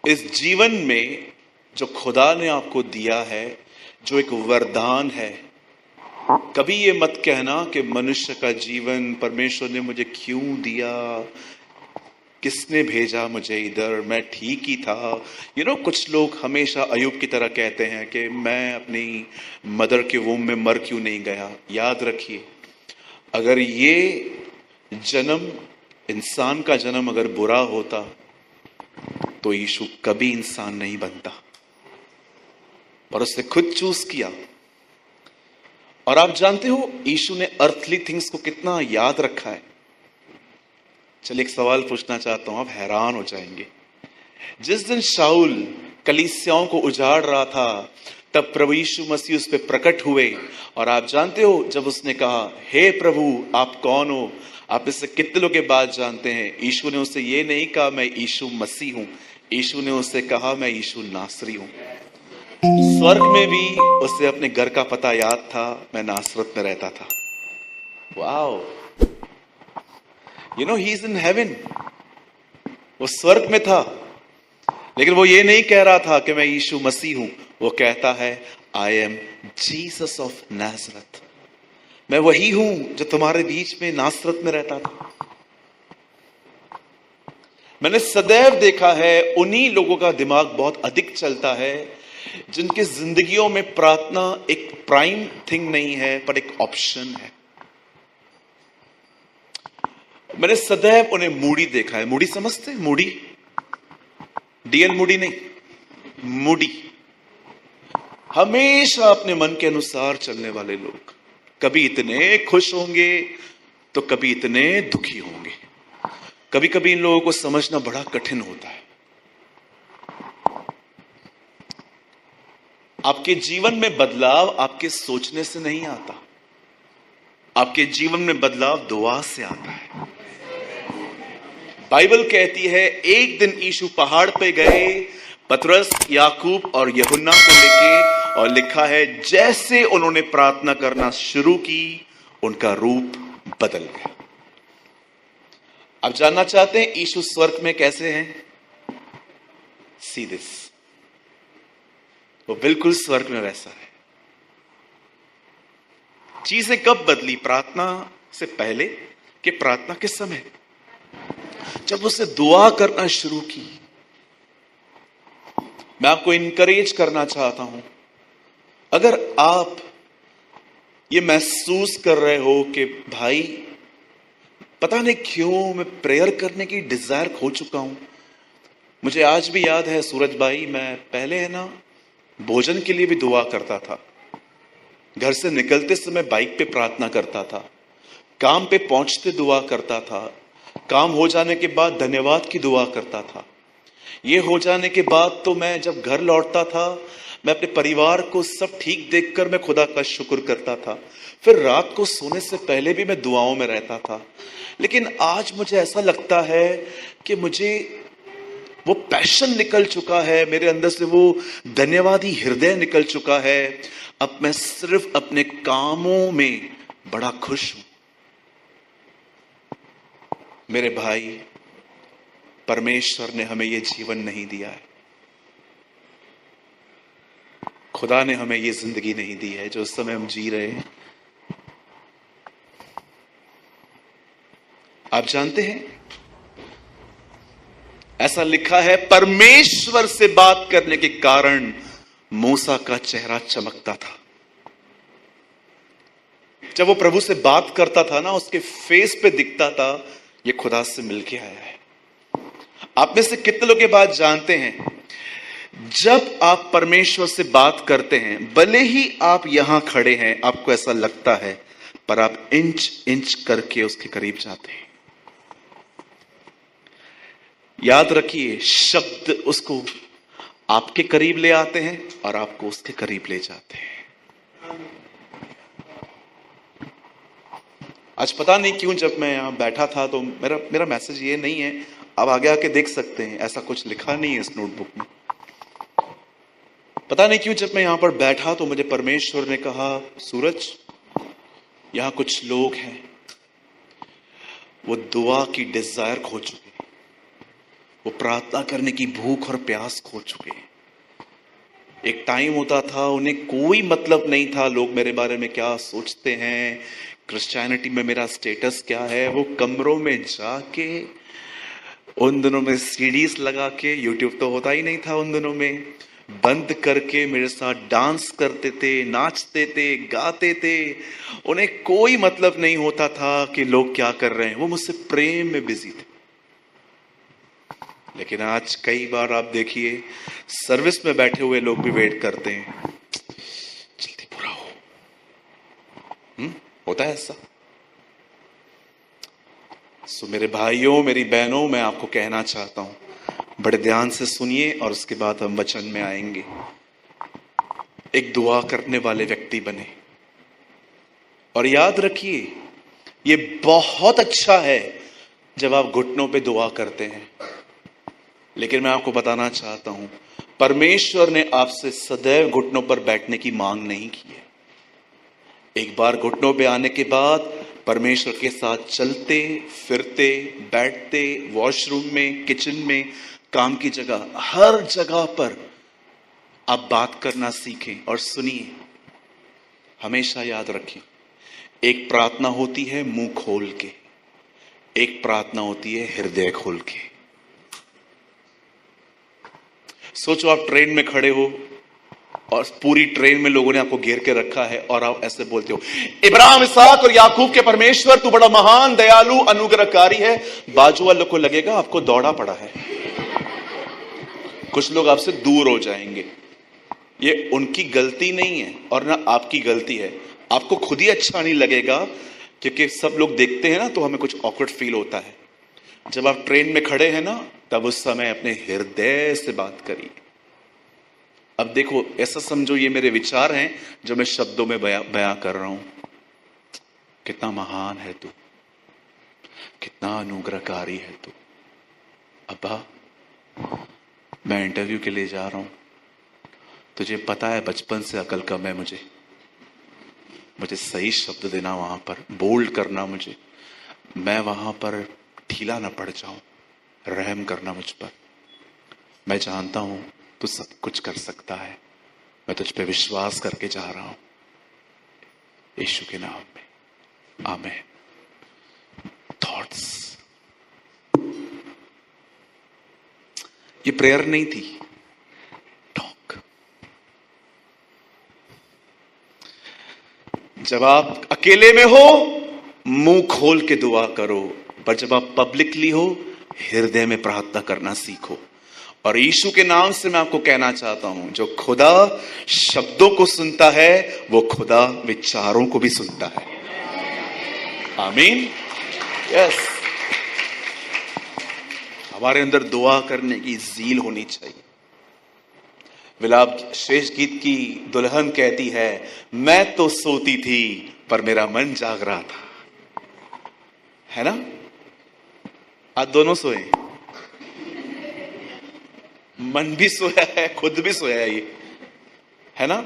इस जीवन में जो खुदा ने आपको दिया है, जो एक वरदान है, कभी ये मत कहना कि मनुष्य का जीवन परमेश्वर ने मुझे क्यों दिया, किसने भेजा मुझे इधर, मैं ठीक ही था। कुछ लोग हमेशा अयूब की तरह कहते हैं कि मैं अपनी मदर के वूम में मर क्यों नहीं गया। याद रखिए, अगर ये जन्म, इंसान का जन्म अगर बुरा होता तो यीशु कभी इंसान नहीं बनता, पर उसने खुद चूज किया। और आप जानते हो यीशु ने अर्थली थिंग्स को कितना याद रखा है। चलिए एक सवाल पूछना चाहता हूं, आप हैरान हो जाएंगे। जिस दिन शाऊल कलीसियाओं को उजाड़ रहा था, तब प्रभु यीशु मसीह उस पर प्रकट हुए। और आप जानते हो, जब उसने कहा, हे प्रभु आप कौन हो, आप इससे कितने लोग के बाद जानते हैं, यीशु ने उससे ये नहीं कहा मैं यीशु मसीह हूं, यीशु ने उससे कहा मैं यीशु नासरी हूं। स्वर्ग में भी उसे अपने घर का पता याद था, मैं नासरत में रहता था। Wow, he is in heaven. वो स्वर्ग में था, लेकिन वो ये नहीं कह रहा था कि मैं यीशु मसीह हूं। वो कहता है आई एम जीसस ऑफ नासरत, मैं वही हूं जो तुम्हारे बीच में नासरत में रहता था। मैंने सदैव देखा है उन्हीं लोगों का दिमाग बहुत अधिक चलता है जिनके जिंदगियों में प्रार्थना एक प्राइम थिंग नहीं है, पर एक ऑप्शन है। मैंने सदैव उन्हें मूडी देखा है। मूडी समझते हैं? मूडी, डीएल मूडी नहीं, मूडी। हमेशा अपने मन के अनुसार चलने वाले लोग, कभी इतने खुश होंगे तो कभी इतने दुखी होंगे। कभी कभी इन लोगों को समझना बड़ा कठिन होता है। आपके जीवन में बदलाव आपके सोचने से नहीं आता, आपके जीवन में बदलाव दुआ से आता है। बाइबल कहती है एक दिन यीशु पहाड़ पे गए, पतरस, याकूब और यूहन्ना को लेके, और लिखा है जैसे उन्होंने प्रार्थना करना शुरू की उनका रूप बदल गया। आप जानना चाहते हैं यीशु स्वर्ग में कैसे हैं? सी दिस, वो बिल्कुल स्वर्ग में वैसा है। चीजें कब बदली? प्रार्थना से पहले कि प्रार्थना के समय? जब उसने दुआ करना शुरू की। मैं आपको इनकरेज करना चाहता हूं, अगर आप ये महसूस कर रहे हो कि भाई पता नहीं क्यों मैं प्रेयर करने की डिजायर खो चुका हूं। मुझे आज भी याद है सूरज भाई, मैं पहले है ना भोजन के लिए भी दुआ करता था, घर से निकलते समय बाइक पे प्रार्थना करता था, काम पे पहुंचते दुआ करता था, काम हो जाने के बाद धन्यवाद की दुआ करता था। ये हो जाने के बाद तो मैं जब घर लौटता था, मैं अपने परिवार को सब ठीक देखकर मैं खुदा का शुक्र करता था। फिर रात को सोने से पहले भी मैं दुआओं में रहता था। लेकिन आज मुझे ऐसा लगता है कि मुझे वो पैशन निकल चुका है, मेरे अंदर से वो धन्यवादी हृदय निकल चुका है। अब मैं सिर्फ अपने कामों में बड़ा खुश हूं। मेरे भाई, परमेश्वर ने हमें यह जीवन नहीं दिया है, खुदा ने हमें यह जिंदगी नहीं दी है जो उस समय हम जी रहे हैं। आप जानते हैं ऐसा लिखा है, परमेश्वर से बात करने के कारण मूसा का चेहरा चमकता था। जब वो प्रभु से बात करता था ना, उसके फेस पे दिखता था ये खुदा से मिलके आया है। आप में से कितने लोग ये बात जानते हैं, जब आप परमेश्वर से बात करते हैं, भले ही आप यहां खड़े हैं, आपको ऐसा लगता है, पर आप इंच इंच करके उसके करीब जाते हैं। याद रखिए, शब्द उसको आपके करीब ले आते हैं और आपको उसके करीब ले जाते हैं। आज पता नहीं क्यों जब मैं यहां बैठा था तो मेरा मैसेज ये नहीं है, आप आगे आके देख सकते हैं, ऐसा कुछ लिखा नहीं है इस नोटबुक में। पता नहीं क्यों जब मैं यहां पर बैठा तो मुझे परमेश्वर ने कहा, सूरज, यहां कुछ लोग हैं वो दुआ की डिजायर खो चुके हैं, वो प्रार्थना करने की भूख और प्यास खो चुके हैं। एक टाइम होता था उन्हें कोई मतलब नहीं था लोग मेरे बारे में क्या सोचते हैं, क्रिश्चियनिटी में मेरा स्टेटस क्या है। वो कमरों में जाके, उन दिनों में सीडीज लगा के, यूट्यूब तो होता ही नहीं था उन दिनों में, बंद करके मेरे साथ डांस करते थे, नाचते थे, गाते थे। उन्हें कोई मतलब नहीं होता था कि लोग क्या कर रहे हैं, वो मुझसे प्रेम में बिजी थे। लेकिन आज कई बार आप देखिए, सर्विस में बैठे हुए लोग भी वेट करते हैं, जल्दी पूरा हो। होता है ऐसा। सो मेरे भाइयों, मेरी बहनों, मैं आपको कहना चाहता हूं, बड़े ध्यान से सुनिए और उसके बाद हम वचन में आएंगे। एक दुआ करने वाले व्यक्ति बने और याद रखिए, ये बहुत अच्छा है जब आप घुटनों पे दुआ करते हैं। लेकिन मैं आपको बताना चाहता हूं, परमेश्वर ने आपसे सदैव घुटनों पर बैठने की मांग नहीं की है। एक बार घुटनों पे आने के बाद परमेश्वर के साथ चलते फिरते, बैठते, वॉशरूम में, किचन में, काम की जगह, हर जगह पर आप बात करना सीखें और सुनिए। हमेशा याद रखें, एक प्रार्थना होती है मुंह खोल के, एक प्रार्थना होती है हृदय खोल के। सोचो आप ट्रेन में खड़े हो और पूरी ट्रेन में लोगों ने आपको घेर के रखा है और आप ऐसे बोलते हो, इब्राहिम, इसहाक और याकूब के परमेश्वर, तू बड़ा महान, दयालु, अनुग्रहकारी है। बाजू वालों को लगेगा आपको दौड़ा पड़ा है। कुछ लोग आपसे दूर हो जाएंगे। ये उनकी गलती नहीं है और ना आपकी गलती है। आपको खुद ही अच्छा नहीं लगेगा क्योंकि सब लोग देखते हैं ना, तो हमें कुछ ऑकवर्ड फील होता है। जब आप ट्रेन में खड़े हैं ना, तब उस समय अपने हृदय से बात करिए। अब देखो, ऐसा समझो ये मेरे विचार हैं जो मैं शब्दों में बयां कर रहा हूं। कितना महान है तू, कितना अनुग्रहकारी है तू। अब्बा, मैं इंटरव्यू के लिए जा रहा हूं, तुझे पता है बचपन से अकल कम है मुझे सही शब्द देना, वहां पर बोल्ड करना, मुझे मैं वहां पर ढीला ना पड़ जाऊं, रहम करना मुझ पर। मैं जानता हूं तू सब कुछ कर सकता है, मैं तुझ पे विश्वास करके जा रहा हूं, यीशु के नाम में, आमीन। थॉट्स, ये प्रेयर नहीं थी, टॉक। जब आप अकेले में हो, मुंह खोल के दुआ करो, पर जब आप पब्लिकली हो, हृदय में प्रार्थना करना सीखो। और यीशु के नाम से मैं आपको कहना चाहता हूं, जो खुदा शब्दों को सुनता है, वो खुदा विचारों को भी सुनता है। आमीन। यस, हमारे अंदर दुआ करने की ज़ील होनी चाहिए। विलाप श्रेष्ठ गीत की दुल्हन कहती है, मैं तो सोती थी पर मेरा मन जाग रहा था, है ना? आज दोनों सोए, मन भी सोया है, खुद भी सोया है, ये है ना?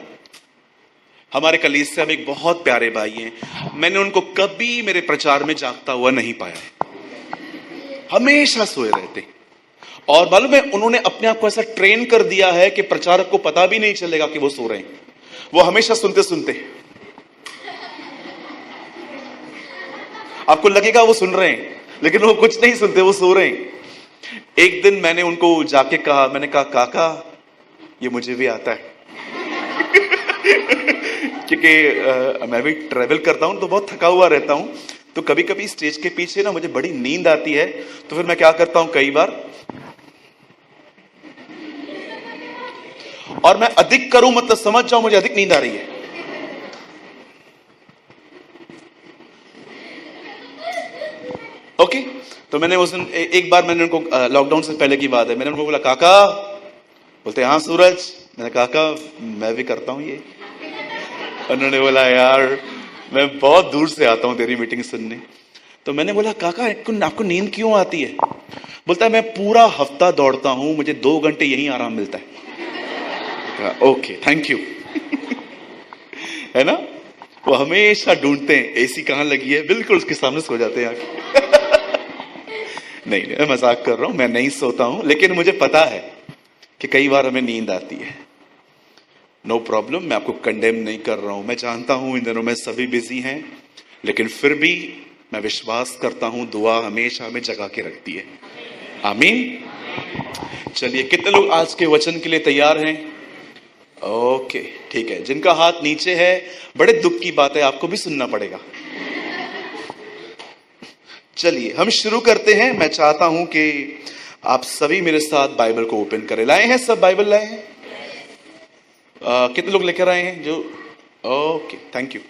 हमारे कलीसिया में एक बहुत प्यारे भाई हैं, मैंने उनको कभी मेरे प्रचार में जागता हुआ नहीं पाया है, हमेशा सोए रहते। और मालूम है, उन्होंने अपने आप को ऐसा ट्रेन कर दिया है कि प्रचारक को पता भी नहीं चलेगा कि वो सो रहे हैं। वो हमेशा सुनते सुनते, आपको लगेगा वो सुन रहे हैं, लेकिन वो कुछ नहीं सुनते, वो सो रहे हैं। एक दिन मैंने उनको जाके कहा, मैंने कहा, काका ये मुझे भी आता है क्योंकि मैं भी ट्रेवल करता हूं तो बहुत थका हुआ रहता हूं, तो कभी कभी स्टेज के पीछे ना मुझे बड़ी नींद आती है। तो फिर मैं क्या करता हूं, कई बार, और मैं अधिक करूं मतलब समझ जाओ मुझे अधिक नींद आ रही है, ओके। तो मैंने उस दिन एक बार मैंने उनको, लॉकडाउन से पहले की बात है, मैंने उनको बोला, काका, बोलते हाँ सूरज, मैंने कहा, काका मैं भी करता हूं ये। उन्होंने बोला, यार मैं बहुत दूर से आता हूं तेरी मीटिंग सुनने। तो मैंने बोला, काका आपको नींद क्यों आती है? बोलता है, मैं पूरा हफ्ता दौड़ता हूं, मुझे 2 घंटे यहीं आराम मिलता है। ओके, थैंक यू है ना? वो हमेशा ढूंढते हैं एसी कहां लगी है, बिल्कुल उसके सामने सो जाते हैं नहीं नहीं, मैं मजाक कर रहा हूं, मैं नहीं सोता हूं, लेकिन मुझे पता है कि कई बार हमें नींद आती है। नो प्रॉब्लम, मैं आपको कंडेम नहीं कर रहा हूं। मैं जानता हूं इन दिनों में सभी बिजी हैं, लेकिन फिर भी मैं विश्वास करता हूं दुआ हमेशा हमें जगा के रखती है। आमीन। चलिए, कितने लोग आज के वचन के लिए तैयार हैं? ओके, ठीक है। जिनका हाथ नीचे है, बड़े दुख की बात है, आपको भी सुनना पड़ेगा। चलिए हम शुरू करते हैं। मैं चाहता हूं कि आप सभी मेरे साथ बाइबल को ओपन करें। लाए हैं सब? बाइबल लाए हैं? कितने लोग लेकर आए हैं? जो ओके, थैंक यू।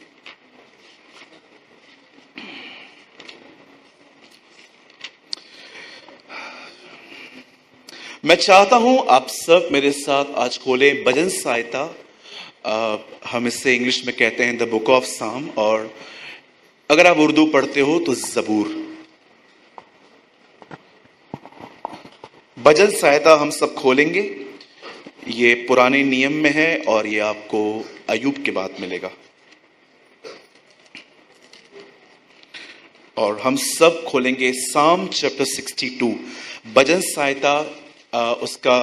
मैं चाहता हूं आप सब मेरे साथ आज खोलें भजन संहिता। हम इससे इंग्लिश में कहते हैं द बुक ऑफ साम, और अगर आप उर्दू पढ़ते हो तो जबूर। भजन संहिता हम सब खोलेंगे। ये पुराने नियम में है और ये आपको अय्यूब के बाद मिलेगा। और हम सब खोलेंगे साम चैप्टर 62। भजन संहिता उसका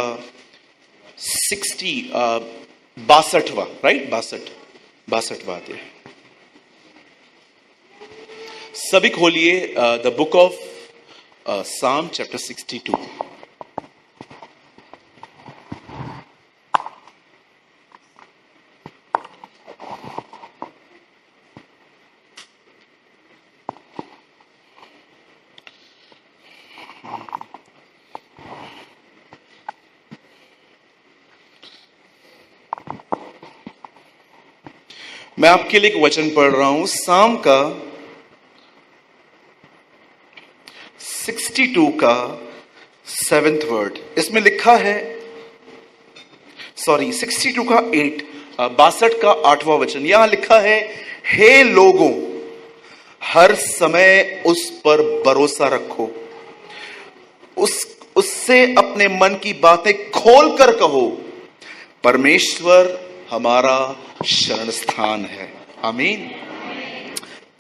62वां, राइट, 62वां अध्याय। सभी खोलिए द बुक ऑफ साम चैप्टर 62। मैं आपके लिए एक वचन पढ़ रहा हूं, साम का 62 का 7th वर्ड। इसमें लिखा है, 62 का 8, 62 का 8वां वचन। यहां लिखा है, हे लोगों, हर समय उस पर भरोसा रखो, उससे अपने मन की बातें खोल कर कहो, परमेश्वर हमारा शरण स्थान है। आमीन।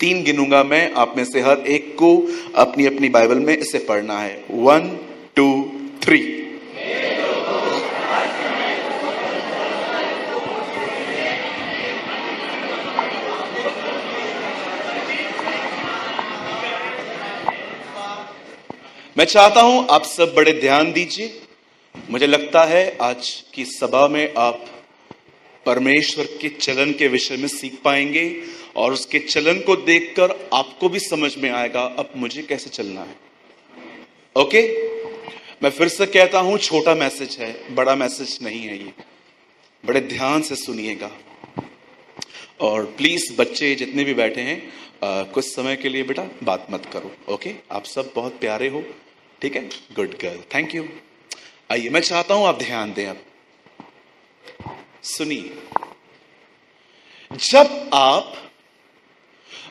3 गिनूंगा मैं, आप में से हर एक को अपनी अपनी बाइबल में इसे पढ़ना है। 1 2 3। मैं चाहता हूं आप सब बड़े ध्यान दीजिए। मुझे लगता है आज की सभा में आप परमेश्वर के चलन के विषय में सीख पाएंगे, और उसके चलन को देखकर आपको भी समझ में आएगा अब मुझे कैसे चलना है। ओके, मैं फिर से कहता हूं, छोटा मैसेज है, बड़ा मैसेज नहीं है ये। बड़े ध्यान से सुनिएगा। और प्लीज बच्चे जितने भी बैठे हैं, कुछ समय के लिए बेटा बात मत करो। ओके, आप सब बहुत प्यारे हो, ठीक है? Good girl, thank you. आइए, मैं चाहता हूं आप ध्यान दें। अब सुनिए, जब आप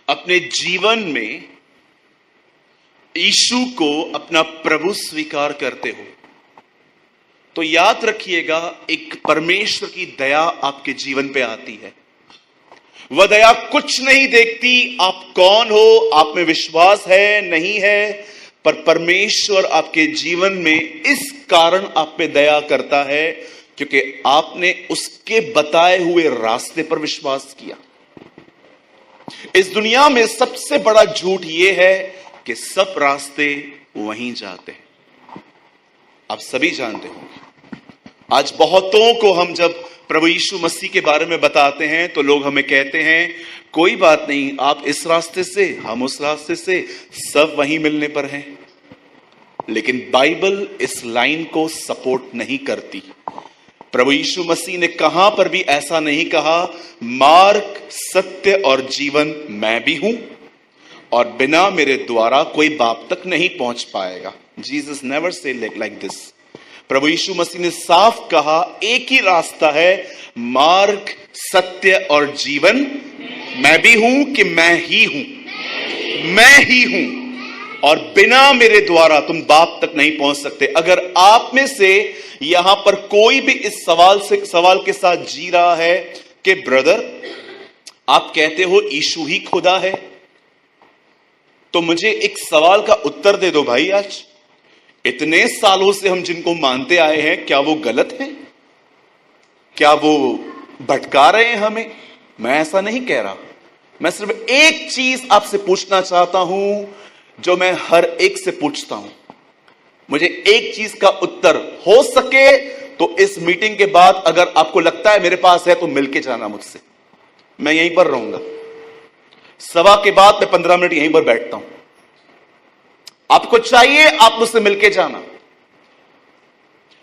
अपने जीवन में यीशु को अपना प्रभु स्वीकार करते हो, तो याद रखिएगा एक परमेश्वर की दया आपके जीवन पे आती है। वह दया कुछ नहीं देखती आप कौन हो, आप में विश्वास है नहीं है, पर परमेश्वर आपके जीवन में इस कारण आप पे दया करता है क्योंकि आपने उसके बताए हुए रास्ते पर विश्वास किया। इस दुनिया में सबसे बड़ा झूठ यह है कि सब रास्ते वहीं जाते हैं। आप सभी जानते होंगे, आज बहुतों को हम जब प्रभु यीशु मसीह के बारे में बताते हैं तो लोग हमें कहते हैं, कोई बात नहीं, आप इस रास्ते से, हम उस रास्ते से, सब वहीं मिलने पर हैं। लेकिन बाइबल इस लाइन को सपोर्ट नहीं करती। प्रभु यीशु मसीह ने कहां पर भी ऐसा नहीं कहा, मार्ग, सत्य और जीवन मैं भी हूं, और बिना मेरे द्वारा कोई बाप तक नहीं पहुंच पाएगा। Jesus never say like this. प्रभु यीशु मसीह ने साफ कहा, एक ही रास्ता है, मार्ग, सत्य और जीवन मैं भी हूं, कि मैं ही हूं, मैं ही हूं, और बिना मेरे द्वारा तुम बाप तक नहीं पहुंच सकते। अगर आप में से यहां पर कोई भी इस सवाल के साथ जी रहा है कि ब्रदर आप कहते हो यीशु ही खुदा है, तो मुझे एक सवाल का उत्तर दे दो भाई आज। इतने सालों से हम जिनको मानते आए हैं, क्या वो गलत हैं? क्या वो भटका रहे हैं हमें? मैं ऐसा नहीं कह रहा। मैं सिर्फ एक चीज आपसे पूछना चाहता हूं, जो मैं हर एक से पूछता हूं। मुझे एक चीज का उत्तर हो सके तो इस मीटिंग के बाद अगर आपको लगता है मेरे पास है तो मिलके जाना मुझसे। मैं यहीं पर रहूंगा। सभा के बाद मैं 15 मिनट यहीं पर बैठता हूं। आपको चाहिए आप मुझसे मिलके जाना।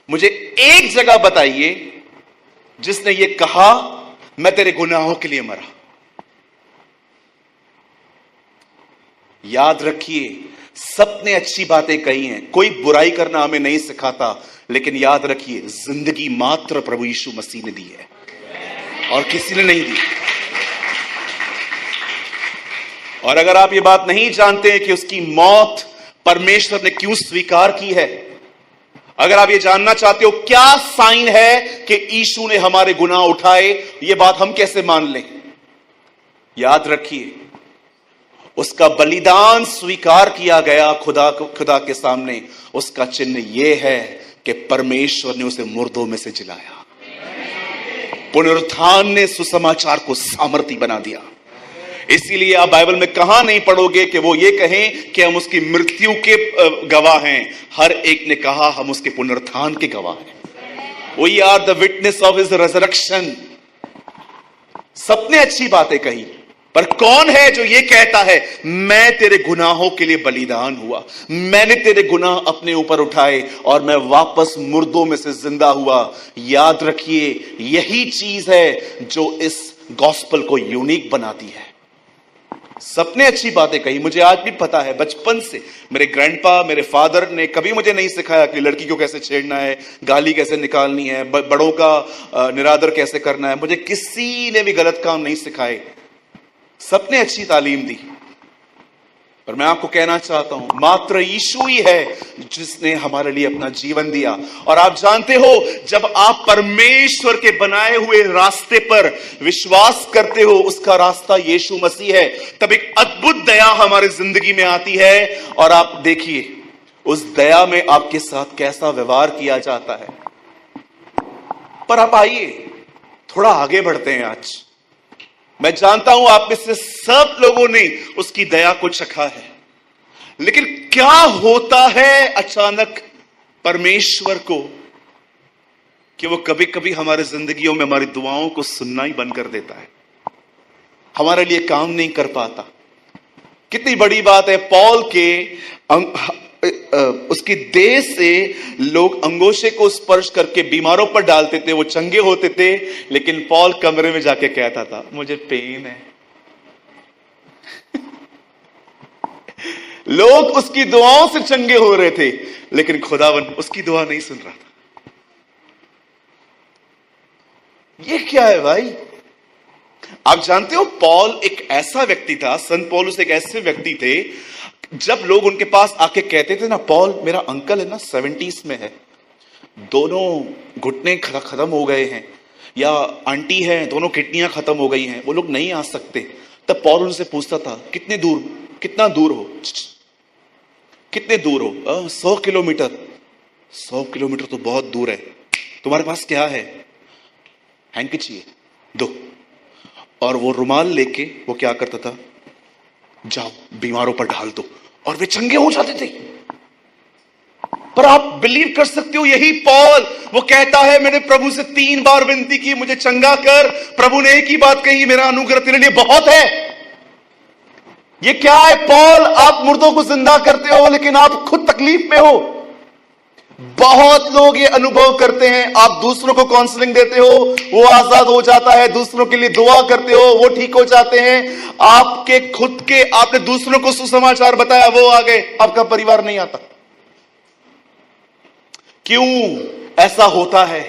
मुझे एक जगह बताइए जिसने ये कहा मैं तेरे गुनाहों के लिए मरा। याद रखिए, सबने अच्छी बातें कही हैं, कोई बुराई करना हमें नहीं सिखाता, लेकिन याद रखिए जिंदगी मात्र प्रभु यीशु मसीह ने दी है और किसी ने नहीं दी। और अगर आप ये बात नहीं जानते हैं कि उसकी मौत परमेश्वर ने क्यों स्वीकार की है, अगर आप ये जानना चाहते हो क्या साइन है कि यीशु ने हमारे गुनाह उठाए, ये बात हम कैसे मान लें? याद रखिए, उसका बलिदान स्वीकार किया गया खुदा के सामने। उसका चिन्ह यह है कि परमेश्वर ने उसे मुर्दों में से जिलाया। पुनरुत्थान ने सुसमाचार को सामर्थी बना दिया। इसीलिए आप बाइबल में कहां नहीं पढ़ोगे कि वो ये कहें कि हम उसकी मृत्यु के गवाह हैं। हर एक ने कहा हम उसके पुनरुत्थान के गवाह हैं। We are the witness of his resurrection. सबने अच्छी बातें कही, पर कौन है जो ये कहता है मैं तेरे गुनाहों के लिए बलिदान हुआ, मैंने तेरे गुनाह अपने ऊपर उठाए और मैं वापस मुर्दों में से जिंदा हुआ? याद रखिए, यही चीज है जो इस गॉस्पेल को यूनिक बनाती है। सबने अच्छी बातें कही। मुझे आज भी पता है, बचपन से मेरे ग्रैंडपा, मेरे फादर ने कभी मुझे नहीं सिखाया कि लड़की को कैसे छेड़ना है, गाली कैसे निकालनी है, बड़ों का निरादर कैसे करना है। मुझे किसी ने भी गलत काम नहीं सिखाए। सबने अच्छी तालीम दी। पर मैं आपको कहना चाहता हूं, मात्र यीशु ही है जिसने हमारे लिए अपना जीवन दिया। और आप जानते हो, जब आप परमेश्वर के बनाए हुए रास्ते पर विश्वास करते हो, उसका रास्ता यीशु मसीह है, तब एक अद्भुत दया हमारी जिंदगी में आती है। और आप देखिए उस दया में आपके साथ कैसा व्यवहार किया जाता है। पर आप आइए थोड़ा आगे बढ़ते हैं। आज मैं जानता हूं आप में से सब लोगों ने उसकी दया को चखा है, लेकिन क्या होता है अचानक परमेश्वर को कि वो कभी कभी हमारे जिंदगियों में हमारी दुआओं को सुनना ही बंद कर देता है, हमारे लिए काम नहीं कर पाता। कितनी बड़ी बात है, पौल के उसकी देह से लोग अंगोछे को स्पर्श करके बीमारों पर डालते थे, वो चंगे होते थे, लेकिन पौल कमरे में जाके कहता था मुझे पेन है। लोग उसकी दुआओं से चंगे हो रहे थे, लेकिन खुदावन उसकी दुआ नहीं सुन रहा था। ये क्या है भाई? आप जानते हो, पौल एक ऐसा व्यक्ति था, संत पौलुस एक ऐसे व्यक्ति थे, जब लोग उनके पास आके कहते थे ना, पौल मेरा अंकल है ना 70s में है, दोनों घुटने खत्म हो गए हैं, या आंटी है दोनों किडनियां खत्म हो गई हैं, वो लोग नहीं आ सकते। तब पौल उनसे पूछता था कितना दूर हो, कितने दूर हो? 100 किलोमीटर। 100 किलोमीटर तो बहुत दूर है। तुम्हारे पास क्या है? हैंकी है, दो। और वो रुमाल लेके वो क्या करता था, जाओ बीमारों पर डाल दो, और वे चंगे हो जाते थे। पर आप बिलीव कर सकते हो, यही पौल वो कहता है मैंने प्रभु से 3 बार विनती की मुझे चंगा कर, प्रभु ने एक ही बात कही, मेरा अनुग्रह तेरे लिए बहुत है। ये क्या है पौल? आप मुर्दों को जिंदा करते हो, लेकिन आप खुद तकलीफ में हो। बहुत लोग ये अनुभव करते हैं, आप दूसरों को काउंसलिंग देते हो, वो आजाद हो जाता है, दूसरों के लिए दुआ करते हो, वो ठीक हो जाते हैं। आपके खुद के आपने दूसरों को सुसमाचार बताया, वो आ गए, आपका परिवार नहीं आता। क्यों ऐसा होता है?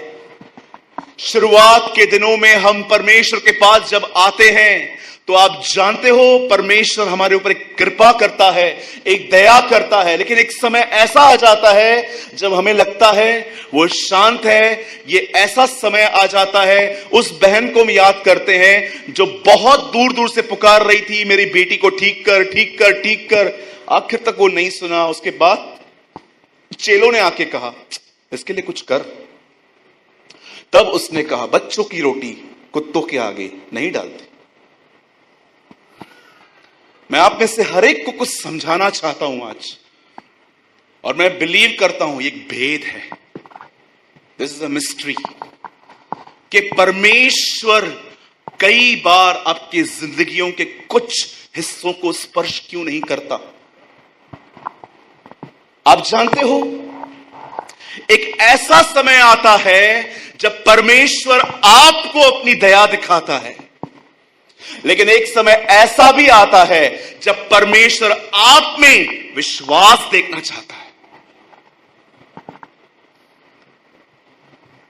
शुरुआत के दिनों में हम परमेश्वर के पास जब आते हैं तो आप जानते हो परमेश्वर हमारे ऊपर एक कृपा करता है, एक दया करता है, लेकिन एक समय ऐसा आ जाता है जब हमें लगता है वो शांत है। ये ऐसा समय आ जाता है, उस बहन को हम याद करते हैं जो बहुत दूर दूर से पुकार रही थी मेरी बेटी को ठीक कर, ठीक कर, ठीक कर, आखिर तक वो नहीं सुना। उसके बाद चेलों ने आके कहा, इसके लिए कुछ कर। तब उसने कहा, बच्चों की रोटी कुत्तों के आगे नहीं डालते। मैं आप में से हर एक को कुछ समझाना चाहता हूं आज, और मैं बिलीव करता हूं एक भेद है, दिस इज अ मिस्ट्री, कि परमेश्वर कई बार आपकी जिंदगियों के कुछ हिस्सों को स्पर्श क्यों नहीं करता। आप जानते हो, एक ऐसा समय आता है जब परमेश्वर आपको अपनी दया दिखाता है, लेकिन एक समय ऐसा भी आता है जब परमेश्वर आप में विश्वास देखना चाहता है।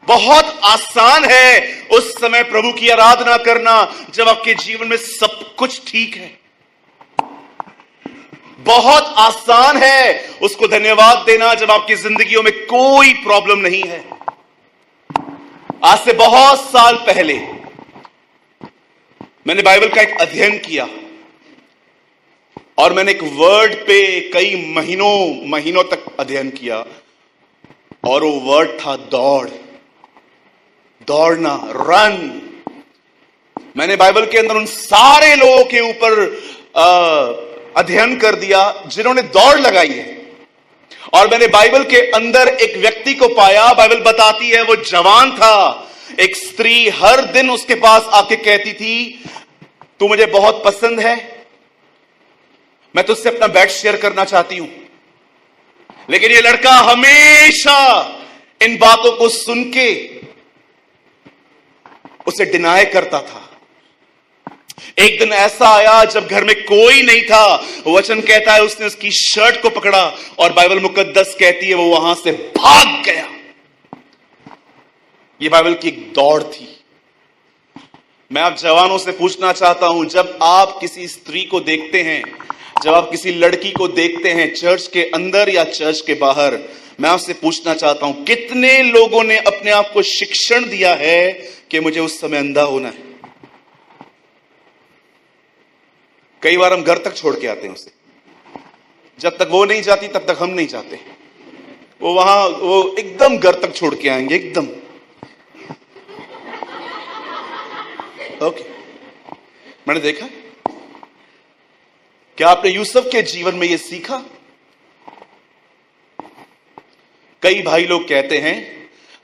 बहुत आसान है उस समय प्रभु की आराधना करना जब आपके जीवन में सब कुछ ठीक है। बहुत आसान है उसको धन्यवाद देना जब आपकी जिंदगियों में कोई प्रॉब्लम नहीं है। आज से बहुत साल पहले मैंने बाइबल का एक अध्ययन किया, और मैंने एक वर्ड पे कई महीनों तक अध्ययन किया, और वो वर्ड था दौड़ना, रन। मैंने बाइबल के अंदर उन सारे लोगों के ऊपर अध्ययन कर दिया जिन्होंने दौड़ लगाई है, और मैंने बाइबल के अंदर एक व्यक्ति को पाया। बाइबल बताती है वो जवान था, एक स्त्री हर दिन उसके पास आके कहती थी, तू मुझे बहुत पसंद है, मैं तुझसे अपना बेड शेयर करना चाहती हूं। लेकिन ये लड़का हमेशा इन बातों को सुन के उसे डिनाय करता था। एक दिन ऐसा आया जब घर में कोई नहीं था, वचन कहता है उसने उसकी शर्ट को पकड़ा, और बाइबल मुकद्दस कहती है वो वहां से भाग गया। ये बाइबल की एक दौड़ थी। मैं आप जवानों से पूछना चाहता हूं, जब आप किसी स्त्री को देखते हैं, जब आप किसी लड़की को देखते हैं चर्च के अंदर या चर्च के बाहर, मैं आपसे पूछना चाहता हूं, कितने लोगों ने अपने आप को शिक्षण दिया है कि मुझे उस समय अंधा होना है। कई बार हम घर तक छोड़ के आते हैं उसे, जब तक वो नहीं जाती तब तक हम नहीं जाते। वो एकदम घर तक छोड़ के आएंगे, एकदम ओके। मैंने देखा, क्या आपने यूसुफ के जीवन में यह सीखा? कई भाई लोग कहते हैं,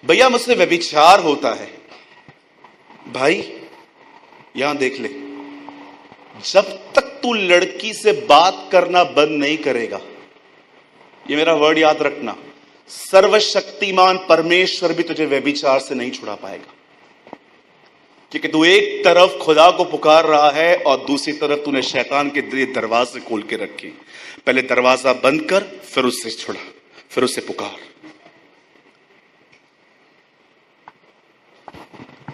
भैया मुझसे व्यभिचार होता है। भाई यहां देख ले, जब तक तू लड़की से बात करना बंद नहीं करेगा, ये मेरा वर्ड याद रखना, सर्वशक्तिमान परमेश्वर भी तुझे व्यभिचार से नहीं छुड़ा पाएगा। क्योंकि तू एक तरफ खुदा को पुकार रहा है और दूसरी तरफ तूने शैतान के दरवाजे खोल के रखे। पहले दरवाजा बंद कर, फिर उससे छुड़ा, फिर उससे पुकार।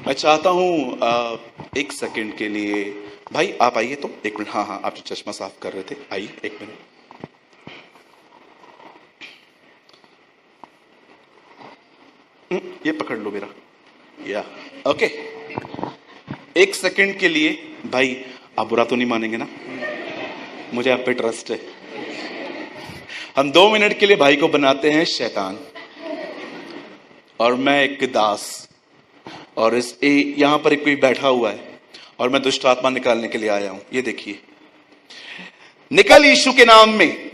मैं चाहता हूं एक सेकंड के लिए, भाई आप आइए तो, एक मिनट। हाँ, आप जो चश्मा साफ कर रहे थे, आइए एक मिनट। ये पकड़ लो मेरा, या ओके। एक सेकंड के लिए भाई, आप बुरा तो नहीं मानेंगे ना? मुझे आप पे ट्रस्ट है। हम 2 मिनट के लिए भाई को बनाते हैं शैतान, और मैं एक दास, और यहां पर एक कोई बैठा हुआ है, और मैं दुष्ट आत्मा निकालने के लिए आया हूं। ये देखिए, निकल यीशु के नाम में,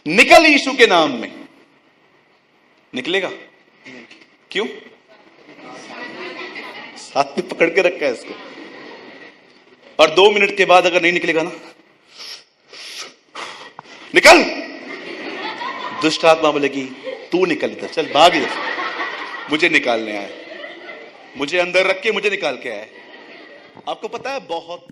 निकल यीशु के नाम में। निकलेगा? क्यों? साथ में पकड़ के रखा है इसको, और 2 मिनट के बाद अगर नहीं निकलेगा ना, निकल। दुष्ट आत्मा बोलेगी, तू निकल इधर, चल भाग इधर, मुझे निकालने आया, मुझे अंदर रख के मुझे निकाल के आया। आपको पता है बहुत